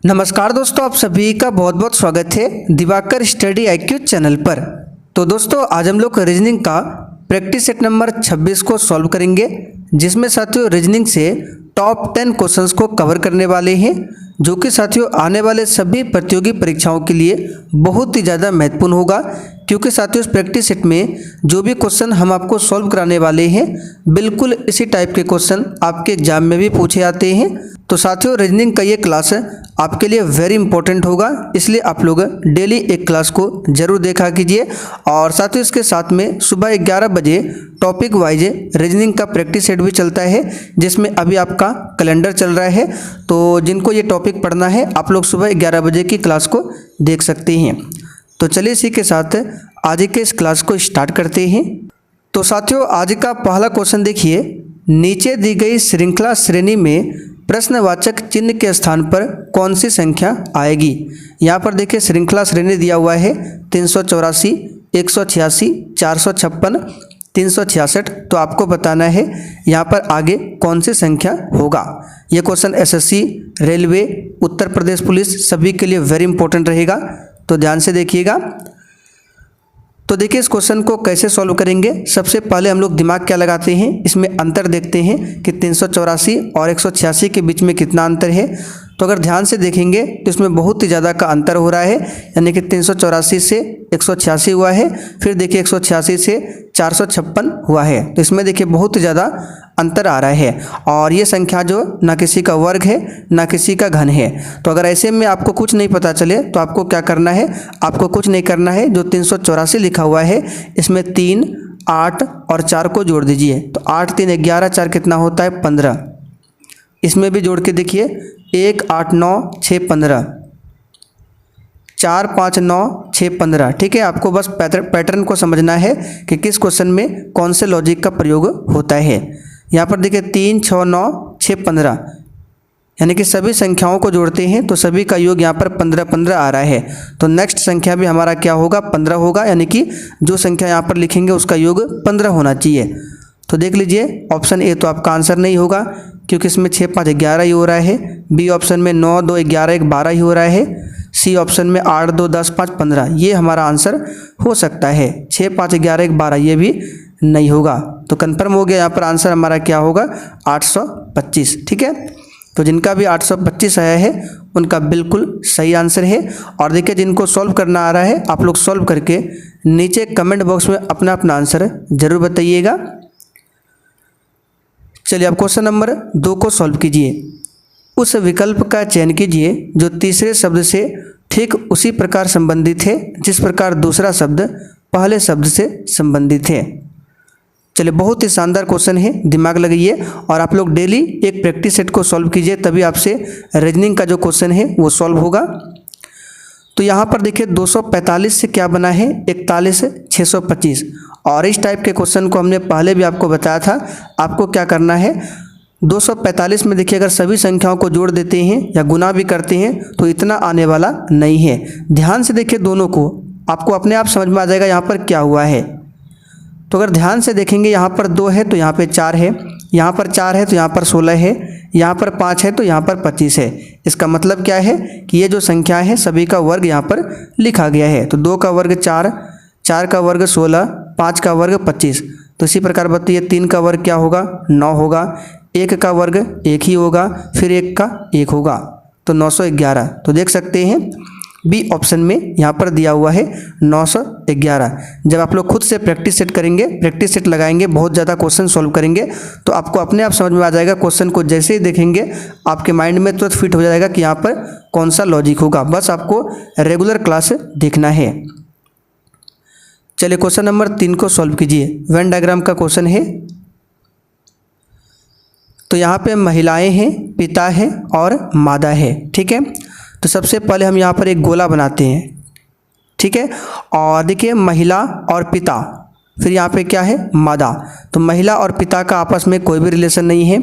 नमस्कार दोस्तों, आप सभी का बहुत बहुत स्वागत है दिवाकर स्टडी IQ चैनल पर। तो दोस्तों आज हम लोग रीजनिंग का प्रैक्टिस सेट नंबर 26 को सॉल्व करेंगे, जिसमें साथियों रीजनिंग से टॉप 10 क्वेश्चंस को कवर करने वाले हैं, जो कि साथियों आने वाले सभी प्रतियोगी परीक्षाओं के लिए बहुत ही ज़्यादा महत्वपूर्ण होगा। क्योंकि साथियों इस प्रैक्टिस सेट में जो भी क्वेश्चन हम आपको सॉल्व कराने वाले हैं, बिल्कुल इसी टाइप के क्वेश्चन आपके एग्जाम में भी पूछे जाते हैं। तो साथियों रीजनिंग का ये क्लास आपके लिए वेरी इंपॉर्टेंट होगा, इसलिए आप लोग डेली एक क्लास को जरूर देखा कीजिए। और साथियों इसके साथ में सुबह 11 बजे टॉपिक वाइज रीजनिंग का प्रैक्टिस सेट भी चलता है, जिसमें अभी आपका कैलेंडर चल रहा है। तो जिनको ये टॉपिक पढ़ना है आप लोग सुबह 11 बजे की क्लास को देख सकते हैं। तो चलिए इसी के साथ आज के इस क्लास को स्टार्ट करते हैं। तो साथियों आज का पहला क्वेश्चन देखिए, नीचे दी गई श्रृंखला श्रेणी में प्रश्नवाचक चिन्ह के स्थान पर कौन सी संख्या आएगी। यहाँ पर देखिए श्रृंखला श्रेणी दिया हुआ है 384, 186, 456, 366। तो आपको बताना है यहाँ पर आगे कौन सी संख्या होगा। ये question SSC, railway, Uttar Pradesh police सभी के लिए वेरी इंपॉर्टेंट रहेगा, तो ध्यान से देखिएगा। तो देखिए इस क्वेश्चन को कैसे सॉल्व करेंगे। सबसे पहले हम लोग दिमाग क्या लगाते हैं, इसमें अंतर देखते हैं कि 384 और 186 के बीच में कितना अंतर है। तो अगर ध्यान से देखेंगे तो इसमें बहुत ही ज़्यादा का अंतर हो रहा है, यानी कि 384 से 186 हुआ है, फिर देखिए 186 से 456 हुआ है। तो इसमें देखिए बहुत ही ज़्यादा अंतर आ रहा है, और ये संख्या जो ना किसी का वर्ग है ना किसी का घन है। तो अगर ऐसे में आपको कुछ नहीं पता चले तो आपको क्या करना है, आपको कुछ नहीं करना है। जो 384 लिखा हुआ है इसमें 3, 8 और 4 को जोड़ दीजिए। तो 8, 3, 11, 4 कितना होता है 15। इसमें भी जोड़ के देखिए 1, 8, 9, 6, 15, 4, 5, 9, 6, 15। ठीक है, आपको बस पैटर्न को समझना है कि किस क्वेश्चन में कौन से लॉजिक का प्रयोग होता है। यहाँ पर देखिए 3, 6, 9, 6, 15, यानी कि सभी संख्याओं को जोड़ते हैं तो सभी का योग यहाँ पर 15, 15 आ रहा है। तो नेक्स्ट संख्या भी हमारा क्या होगा, 15 होगा, यानी कि जो संख्या यहाँ पर लिखेंगे उसका योग 15 होना चाहिए। तो देख लीजिए ऑप्शन ए तो आपका आंसर नहीं होगा, क्योंकि इसमें 6, 5, 11 ही हो रहा है। बी ऑप्शन में 9, 2, 11, 1, 12 ही हो रहा है। सी ऑप्शन में 8, 2, 10, 5, 15 ये हमारा आंसर हो सकता है। 6, 5, 11, 1, 12 ये भी नहीं होगा। तो कंफर्म हो गया, यहाँ पर आंसर हमारा क्या होगा 825। ठीक है, तो जिनका भी 825 आया है उनका बिल्कुल सही आंसर है। और देखिए जिनको सॉल्व करना आ रहा है आप लोग सॉल्व करके नीचे कमेंट बॉक्स में अपना अपना आंसर जरूर बताइएगा। चलिए अब क्वेश्चन नंबर 2 को सॉल्व कीजिए। उस विकल्प का चयन कीजिए जो तीसरे शब्द से ठीक उसी प्रकार संबंधित है जिस प्रकार दूसरा शब्द पहले शब्द से संबंधित है। चलिए बहुत ही शानदार क्वेश्चन है, दिमाग लगाइए और आप लोग डेली एक प्रैक्टिस सेट को सॉल्व कीजिए, तभी आपसे रीजनिंग का जो क्वेश्चन है वो सॉल्व होगा। तो यहाँ पर देखिए 245 से क्या बना है 41, 625। और इस टाइप के क्वेश्चन को हमने पहले भी आपको बताया था। आपको क्या करना है, 245 में देखिए अगर सभी संख्याओं को जोड़ देते हैं या गुना भी करते हैं तो इतना आने वाला नहीं है। ध्यान से देखिए दोनों को, आपको अपने आप समझ में आ जाएगा यहाँ पर क्या हुआ है। तो अगर ध्यान से देखेंगे यहाँ पर 2 है तो यहाँ पे 4 है, यहाँ पर 4 है तो यहाँ पर 16 है, यहाँ पर 5 है तो यहाँ पर 25 है। इसका मतलब क्या है कि ये जो संख्या है सभी का वर्ग यहाँ पर लिखा गया है। तो 2 का वर्ग 4, 4 का वर्ग 16, 5 का वर्ग 25। तो इसी प्रकार बताइए 3 का वर्ग क्या होगा 9 होगा, 1 का वर्ग 1 ही होगा, फिर 1 का 1 होगा, तो 911। तो देख सकते हैं बी ऑप्शन में यहाँ पर दिया हुआ है 911। जब आप लोग खुद से प्रैक्टिस सेट करेंगे, प्रैक्टिस सेट लगाएंगे, बहुत ज़्यादा क्वेश्चन सॉल्व करेंगे तो आपको अपने आप समझ में आ जाएगा। क्वेश्चन को जैसे ही देखेंगे आपके माइंड में तुरंत फिट हो जाएगा कि यहाँ पर कौन सा लॉजिक होगा। बस आपको रेगुलर क्लास देखना है। चलिए क्वेश्चन नंबर 3 को सॉल्व कीजिए। वेन डायग्राम का क्वेश्चन है। तो यहाँ पे महिलाएं हैं, पिता है और मादा है। ठीक है, तो सबसे पहले हम यहाँ पर एक गोला बनाते हैं। ठीक है, और देखिए महिला और पिता, फिर यहाँ पे क्या है मादा। तो महिला और पिता का आपस में कोई भी रिलेशन नहीं है।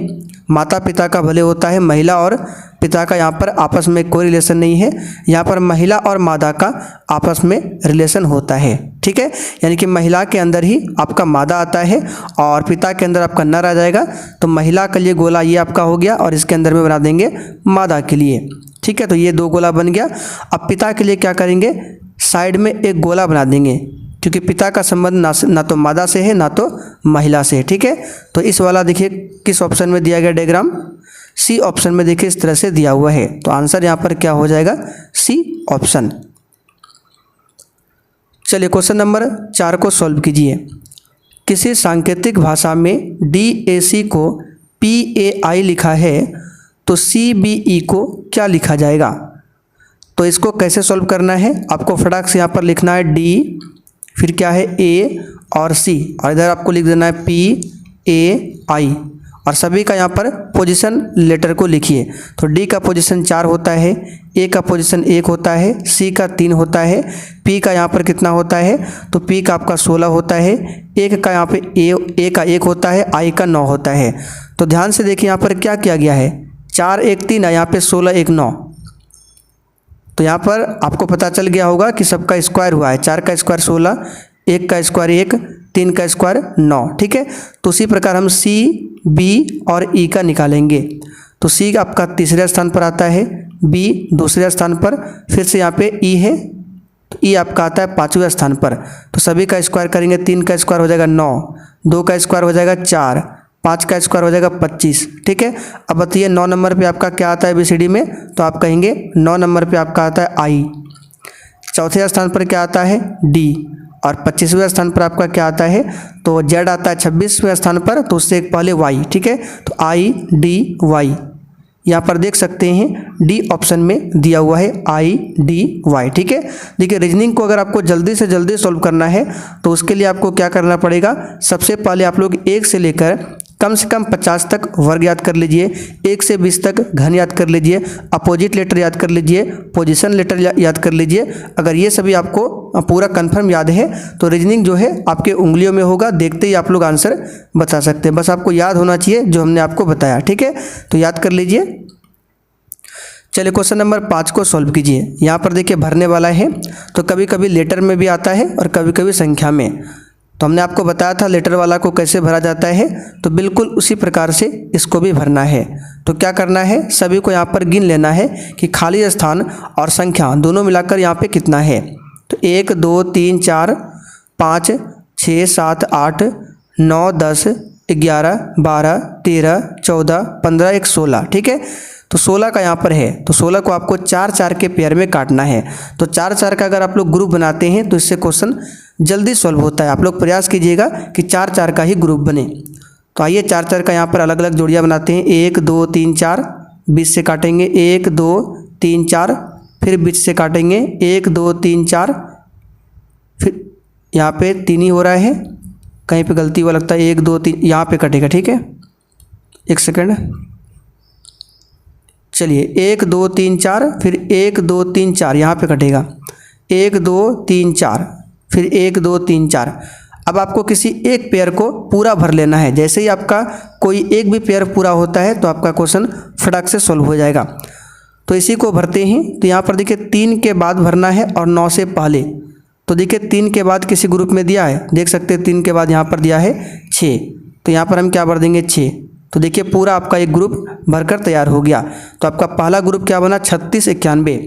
माता पिता का भले होता है, महिला और पिता का यहाँ पर आपस में कोई रिलेशन नहीं है। यहाँ पर महिला और मादा का आपस में रिलेशन होता है। ठीक है, यानी कि महिला के अंदर ही आपका मादा आता है और पिता के अंदर आपका नर आ जाएगा। तो महिला के लिए गोला ये आपका हो गया और इसके अंदर में बना देंगे मादा के लिए। ठीक है, तो ये 2 गोला बन गया। अब पिता के लिए क्या करेंगे, साइड में एक गोला बना देंगे, क्योंकि पिता का संबंध ना तो मादा से है ना तो महिला से है। ठीक है, तो इस वाला देखिए किस ऑप्शन में दिया गया डायग्राम, सी ऑप्शन में देखिए इस तरह से दिया हुआ है। तो आंसर यहाँ पर क्या हो जाएगा, सी ऑप्शन। चलिए क्वेश्चन नंबर 4 को सॉल्व कीजिए। किसी सांकेतिक भाषा में DAC को PAI लिखा है तो CBE को क्या लिखा जाएगा। तो इसको कैसे सॉल्व करना है, आपको फटाक से यहाँ पर लिखना है D, फिर क्या है A और C, और इधर आपको लिख देना है PAI, और सभी का यहाँ पर पोजीशन लेटर को लिखिए। तो D का पोजीशन 4 होता है, A का पोजीशन 1 होता है, C का 3 होता है, P का यहाँ पर कितना होता है, तो P का आपका 16 होता है, A का यहाँ पे A का 1 होता है, I का 9 होता है। तो ध्यान से देखिए यहाँ पर क्या किया गया है, 4 1 3 है, यहाँ पे 16 1 9। तो यहाँ पर आपको पता चल गया होगा कि सबका स्क्वायर हुआ है, 4 का स्क्वायर 16, 1 का स्क्वायर 1, 3 का स्क्वायर 9। ठीक है, तो उसी प्रकार हम C, B और E का निकालेंगे। तो C आपका तीसरे स्थान पर आता है, B दूसरे स्थान पर, फिर से यहाँ पे E है, तो E आपका आता है 5वें स्थान पर। तो सभी का स्क्वायर करेंगे, 3 का स्क्वायर हो जाएगा 9, 2 का स्क्वायर हो जाएगा 4, 5 का स्क्वायर हो जाएगा 25। ठीक है, अब बताइए 9 नंबर पे आपका क्या आता है ABCD में, तो आप कहेंगे 9 नंबर पे आपका आता है I। चौथे स्थान पर क्या आता है D, और 25वें स्थान पर आपका क्या आता है, तो Z आता है 26वें स्थान पर, तो उससे एक पहले Y। ठीक है, तो IDY यहाँ पर देख सकते हैं D ऑप्शन में दिया हुआ है IDY। ठीक है, देखिए रीजनिंग को अगर आपको जल्दी से जल्दी सॉल्व करना है तो उसके लिए आपको क्या करना पड़ेगा, सबसे पहले आप लोग 1 से लेकर कम से कम 50 तक वर्ग याद कर लीजिए, 1 से 20 तक घन याद कर लीजिए, अपोजिट लेटर याद कर लीजिए, पोजीशन लेटर याद कर लीजिए। अगर ये सभी आपको पूरा कंफर्म याद है तो रीजनिंग जो है आपके उंगलियों में होगा, देखते ही आप लोग आंसर बता सकते हैं। बस आपको याद होना चाहिए जो हमने आपको बताया। ठीक है, तो याद कर लीजिए। चलिए क्वेश्चन नंबर 5 को सॉल्व कीजिए। यहाँ पर देखिए भरने वाला है, तो कभी कभी लेटर में भी आता है और कभी कभी संख्या में। तो हमने आपको बताया था लेटर वाला को कैसे भरा जाता है, तो बिल्कुल उसी प्रकार से इसको भी भरना है। तो क्या करना है, सभी को यहाँ पर गिन लेना है कि खाली स्थान और संख्या दोनों मिलाकर यहाँ पे कितना है। तो 1 2 3 4 5 6 7 8 9 10 11 12 13 14 15 1 16। ठीक है, तो 16 का यहाँ पर है, तो 16 को आपको 4 4 के पेयर में काटना है। तो 4 4 का अगर आप लोग ग्रुप बनाते हैं तो इससे क्वेश्चन जल्दी सॉल्व होता है। आप लोग प्रयास कीजिएगा कि 4 4 का ही ग्रुप बने। तो आइए 4 4 का यहाँ पर अलग अलग जोड़ियाँ बनाते हैं। 1 2 3 4 बीच से काटेंगे, 1 2 3 4, फिर बीच से काटेंगे 1 2 3 4, फिर यहाँ पे 3 ही हो रहा है, कहीं पे गलती हुआ लगता है, 1 2 3 यहाँ पे कटेगा। ठीक है, 1 सेकेंड, चलिए 1 2 3 4, फिर 1 2 3 4 यहाँ पे कटेगा, 1 2 3 4, फिर 1 2 3 4। अब आपको किसी एक पेयर को पूरा भर लेना है। जैसे ही आपका कोई एक भी पेयर पूरा होता है तो आपका क्वेश्चन फटाक से सॉल्व हो जाएगा। तो इसी को भरते हैं। तो यहाँ पर देखिए 3 के बाद भरना है और 9 से पहले। तो देखिए 3 के बाद किसी ग्रुप में दिया है, देख सकते हैं 3 के बाद यहाँ पर दिया है 6, तो यहाँ पर हम क्या भर देंगे 6। तो देखिए पूरा आपका एक ग्रुप भरकर तैयार हो गया। तो आपका पहला ग्रुप क्या बना, 36 91।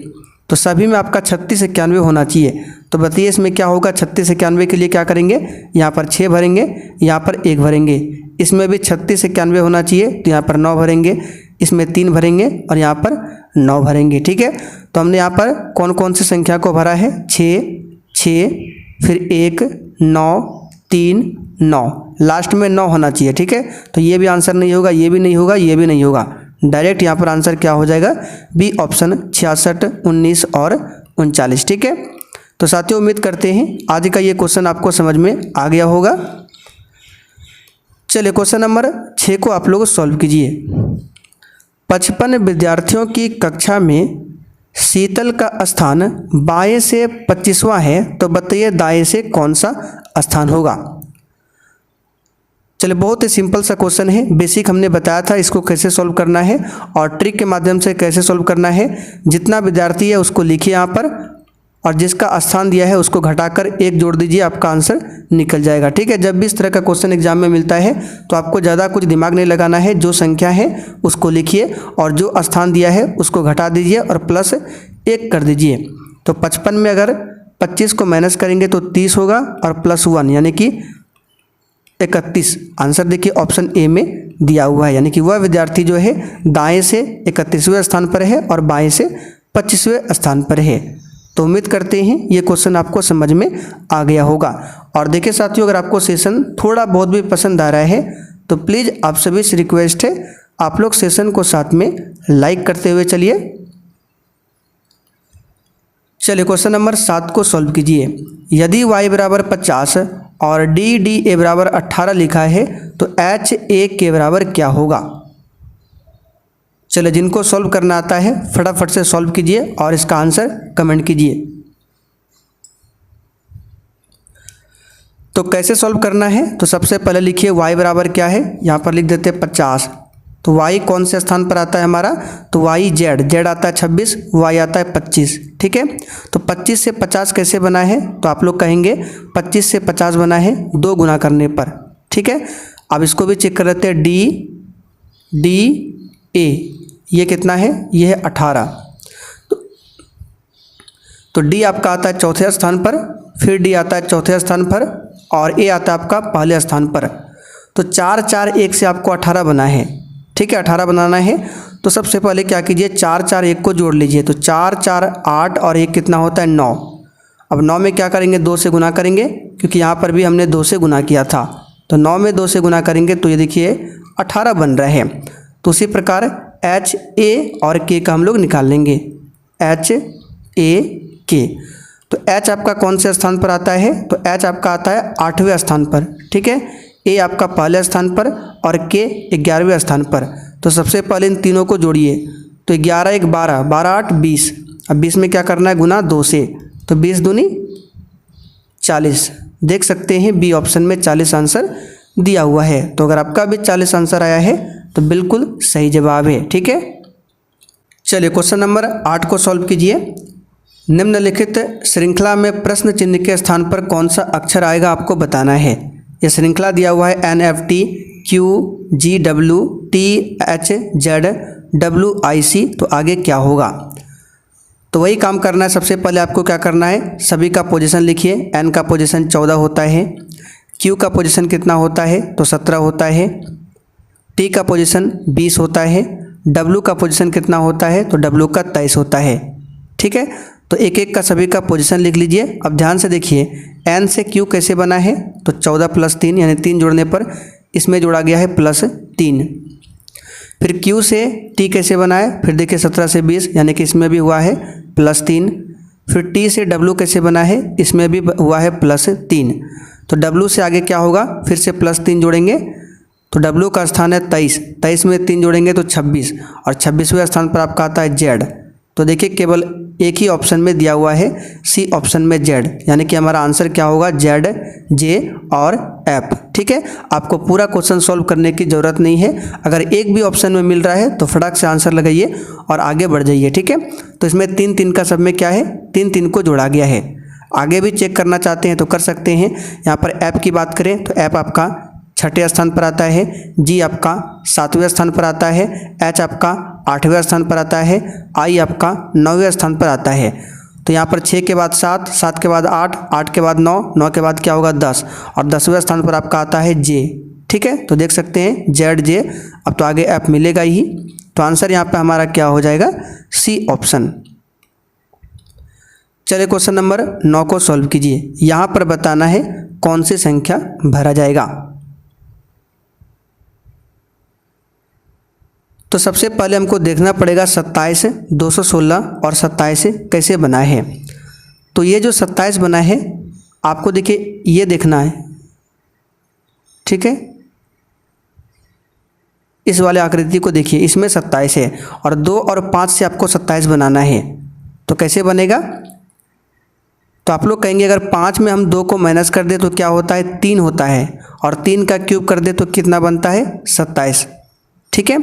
तो सभी में आपका 36 91 होना चाहिए। तो बताइए इसमें क्या होगा, 36 91 के लिए क्या करेंगे, यहाँ पर 6 भरेंगे, यहाँ पर 1 भरेंगे। इसमें भी 36 91 होना चाहिए, तो यहाँ पर 9 भरेंगे, इसमें 3 भरेंगे और यहाँ पर 9 भरेंगे। ठीक है, तो हमने यहाँ पर कौन कौन सी संख्या को भरा है, 6 6, फिर 1 9 3 9, लास्ट में 9 होना चाहिए। ठीक है, तो ये भी आंसर नहीं होगा, ये भी नहीं होगा, ये भी नहीं होगा। डायरेक्ट यहाँ पर आंसर क्या हो जाएगा, बी ऑप्शन 66 19 और 39। ठीक है, तो साथियों उम्मीद करते हैं आज का ये क्वेश्चन आपको समझ में आ गया होगा। चलिए क्वेश्चन नंबर 6 को आप लोग सॉल्व कीजिए। 55 विद्यार्थियों की कक्षा में शीतल का स्थान बाएं से 25वां है, तो बताइए दाएं से कौन सा स्थान होगा। चलिए बहुत ही सिंपल सा क्वेश्चन है, बेसिक हमने बताया था इसको कैसे सॉल्व करना है और ट्रिक के माध्यम से कैसे सॉल्व करना है। जितना विद्यार्थी है उसको लिखिए यहाँ पर और जिसका स्थान दिया है उसको घटाकर 1 जोड़ दीजिए, आपका आंसर निकल जाएगा। ठीक है, जब भी इस तरह का क्वेश्चन एग्जाम में मिलता है तो आपको ज़्यादा कुछ दिमाग नहीं लगाना है, जो संख्या है उसको लिखिए और जो स्थान दिया है उसको घटा दीजिए और प्लस 1 कर दीजिए। तो 55 में अगर 25 को माइनस करेंगे तो 30 होगा और प्लस 1 यानी कि 31। आंसर देखिए ऑप्शन ए में दिया हुआ है, यानी कि वह विद्यार्थी जो है दाएं से 31वें स्थान पर है और बाएं से 25वें स्थान पर है। तो उम्मीद करते हैं ये क्वेश्चन आपको समझ में आ गया होगा। और देखिए साथियों, अगर आपको सेशन थोड़ा बहुत भी पसंद आ रहा है तो प्लीज़ आप सभी से रिक्वेस्ट है, आप लोग सेशन को साथ में लाइक करते हुए चलिए क्वेश्चन नंबर 7 को सॉल्व कीजिए। यदि y बराबर 50 और DDA बराबर 18 लिखा है तो HA के बराबर क्या होगा। चलिए, जिनको सॉल्व करना आता है फटाफट से सॉल्व कीजिए और इसका आंसर कमेंट कीजिए। तो कैसे सॉल्व करना है, तो सबसे पहले लिखिए y बराबर क्या है, यहाँ पर लिख देते हैं 50। तो y कौन से स्थान पर आता है हमारा, तो y z आता है 26, y आता है 25। ठीक है, तो 25 से 50 कैसे बना है, तो आप लोग कहेंगे 25 से 50 बना है 2 गुना करने पर। ठीक है, अब इसको भी चेक कर लेते हैं, DDA ये कितना है, ये है 18। तो D आपका आता है चौथे स्थान पर, फिर D आता है चौथे स्थान पर और A आता है आपका पहले स्थान पर। तो 4 4 1 से आपको 18 बना है। ठीक है, 18 बनाना है तो सबसे पहले क्या कीजिए, 4 4 1 को जोड़ लीजिए। तो 4 4 8 और 1 कितना होता है 9। अब 9 में क्या करेंगे, 2 से गुना करेंगे, क्योंकि यहाँ पर भी हमने 2 से गुना किया था। तो 9 में 2 से गुना करेंगे तो ये देखिए 18 बन रहा है। तो उसी प्रकार HA और K का हम लोग निकाल लेंगे, HAK। तो H आपका कौन से स्थान पर आता है, तो H आपका आता है 8वें स्थान पर। ठीक है, A आपका पहले स्थान पर और K 11वें स्थान पर। तो सबसे पहले इन तीनों को जोड़िए। तो 11 1 12, 12 8 20। अब 20 में क्या करना है, गुना 2 से। तो 20 दूनी 40। देख सकते हैं बी ऑप्शन में 40 आंसर दिया हुआ है। तो अगर आपका भी 40 आंसर आया है तो बिल्कुल सही जवाब है। ठीक है, चलिए क्वेश्चन नंबर 8 को सॉल्व कीजिए। निम्नलिखित श्रृंखला में प्रश्न चिन्ह के स्थान पर कौन सा अक्षर आएगा आपको बताना है। यह श्रृंखला दिया हुआ है NFT QGW THZWIC। तो आगे क्या होगा, तो वही काम करना है। सबसे पहले आपको क्या करना है, सभी का पोजीशन लिखिए। N का पोजीशन 14 होता है, Q का पोजीशन कितना होता है, तो 17 होता है, T का पोजीशन 20 होता है, W का पोजीशन कितना होता है, तो W का 23 होता है। ठीक है, तो एक एक का सभी का पोजीशन लिख लीजिए। अब ध्यान से देखिए, N से Q कैसे बना है, तो 14 + 3 यानी 3 जोड़ने पर इसमें जोड़ा गया है +3। फिर Q से T कैसे बना है, फिर देखिए 17 से 20 यानी कि इसमें भी हुआ है +3। फिर T से W कैसे बना है, इसमें भी हुआ है +3। तो W से आगे क्या होगा, फिर से +3 जोड़ेंगे। तो W का स्थान है 23, 23 में 3 जोड़ेंगे तो 26 और 26वें स्थान पर आपका आता है Z। तो देखिए केवल एक ही ऑप्शन में दिया हुआ है, सी ऑप्शन में Z, यानी कि हमारा आंसर क्या होगा, Z, J और F। ठीक है, आपको पूरा क्वेश्चन सॉल्व करने की ज़रूरत नहीं है। अगर एक भी ऑप्शन में मिल रहा है तो फटाक से आंसर लगाइए और आगे बढ़ जाइए। ठीक है, तो इसमें 3 3 का सब में क्या है, 3 3 को जोड़ा गया है। आगे भी चेक करना चाहते हैं तो कर सकते हैं। यहाँ पर F की बात करें तो F आपका 6ठे स्थान पर आता है, G आपका 7वें स्थान पर आता है, H आपका 8वें स्थान पर आता है, I आपका 9वें स्थान पर आता है। तो यहाँ पर 6 के बाद 7, 7 के बाद 8, 8 के बाद 9, 9 के बाद क्या होगा 10 और 10वें स्थान पर आपका आता है J। ठीक है, तो देख सकते हैं Z J। अब तो आगे F मिलेगा ही। तो आंसर यहाँ पर हमारा क्या हो जाएगा, सी ऑप्शन। चलिए क्वेश्चन नंबर 9 को सॉल्व कीजिए। यहाँ पर बताना है कौन सी संख्या भरा जाएगा। तो सबसे पहले हमको देखना पड़ेगा 27, 216 और 27 कैसे बना है। तो ये जो 27 बना है आपको देखिए ये देखना है। ठीक है, इस वाले आकृति को देखिए, इसमें 27 है और 2 और 5 से आपको 27 बनाना है। तो कैसे बनेगा, तो आप लोग कहेंगे अगर 5 में हम 2 को माइनस कर दे तो क्या होता है, 3 होता है और 3 का क्यूब कर दे तो कितना बनता है, 27। ठीक है,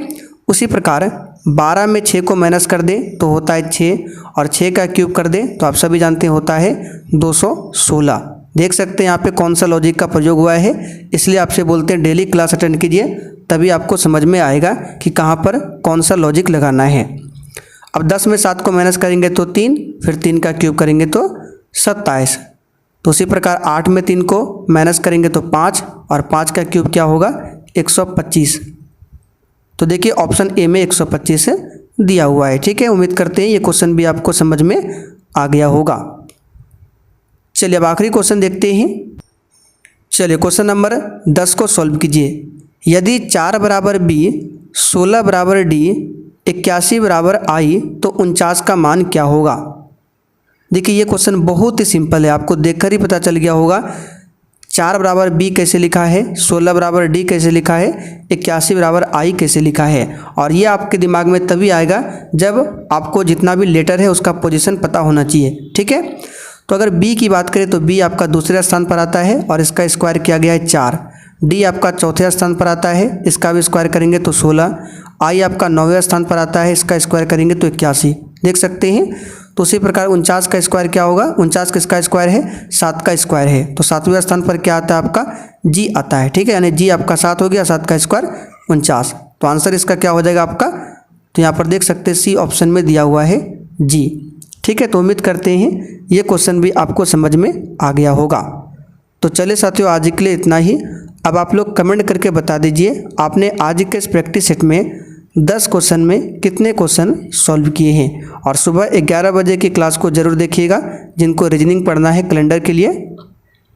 उसी प्रकार 12 में 6 को माइनस कर दें तो होता है 6, और 6 का क्यूब कर दें तो आप सभी जानते हैं होता है 216। देख सकते हैं यहाँ पे कौन सा लॉजिक का प्रयोग हुआ है, इसलिए आपसे बोलते हैं डेली क्लास अटेंड कीजिए, तभी आपको समझ में आएगा कि कहाँ पर कौन सा लॉजिक लगाना है। अब 10 में 7 को माइनस करेंगे तो 3, फिर 3 का क्यूब करेंगे तो 27। तो उसी प्रकार 8 में 3 को माइनस करेंगे तो 5, और 5 का क्यूब क्या होगा 125। तो देखिए ऑप्शन ए में 125 दिया हुआ है। ठीक है, उम्मीद करते हैं ये क्वेश्चन भी आपको समझ में आ गया होगा। चलिए अब आखिरी क्वेश्चन देखते हैं। चलिए क्वेश्चन नंबर 10 को सॉल्व कीजिए। यदि 4 बराबर बी, 16 बराबर डी, 81 बराबर आई, तो 49 का मान क्या होगा। देखिए ये क्वेश्चन बहुत ही सिंपल है, आपको देखकर ही पता चल गया होगा 4 बराबर बी कैसे लिखा है, 16 बराबर डी कैसे लिखा है, 81 बराबर आई कैसे लिखा है। और ये आपके दिमाग में तभी आएगा जब आपको जितना भी लेटर है उसका पोजीशन पता होना चाहिए। ठीक है, तो अगर बी की बात करें तो बी आपका दूसरे स्थान पर आता है और इसका स्क्वायर किया गया है 4। डी आपका चौथे स्थान पर आता है, इसका भी स्क्वायर करेंगे तो 16। आई आपका 9वें स्थान पर आता है, इसका स्क्वायर करेंगे तो 81। देख सकते हैं। तो उसी प्रकार 49 का स्क्वायर क्या होगा, 49 किसका स्क्वायर है, 7 का स्क्वायर है। तो 7वें स्थान पर क्या आता है आपका जी आता है। ठीक है, यानी जी आपका 7 हो गया, 7 का स्क्वायर 49। तो आंसर इसका क्या हो जाएगा आपका, तो यहाँ पर देख सकते हैं सी ऑप्शन में दिया हुआ है जी। ठीक है, तो उम्मीद करते हैं ये क्वेश्चन भी आपको समझ में आ गया होगा। तो चलिए साथियों आज के लिए इतना ही। अब आप लोग कमेंट करके बता दीजिए आपने आज के इस प्रैक्टिस सेट में 10 क्वेश्चन में कितने क्वेश्चन सॉल्व किए हैं। और सुबह 11 बजे की क्लास को ज़रूर देखिएगा जिनको रीजनिंग पढ़ना है कैलेंडर के लिए।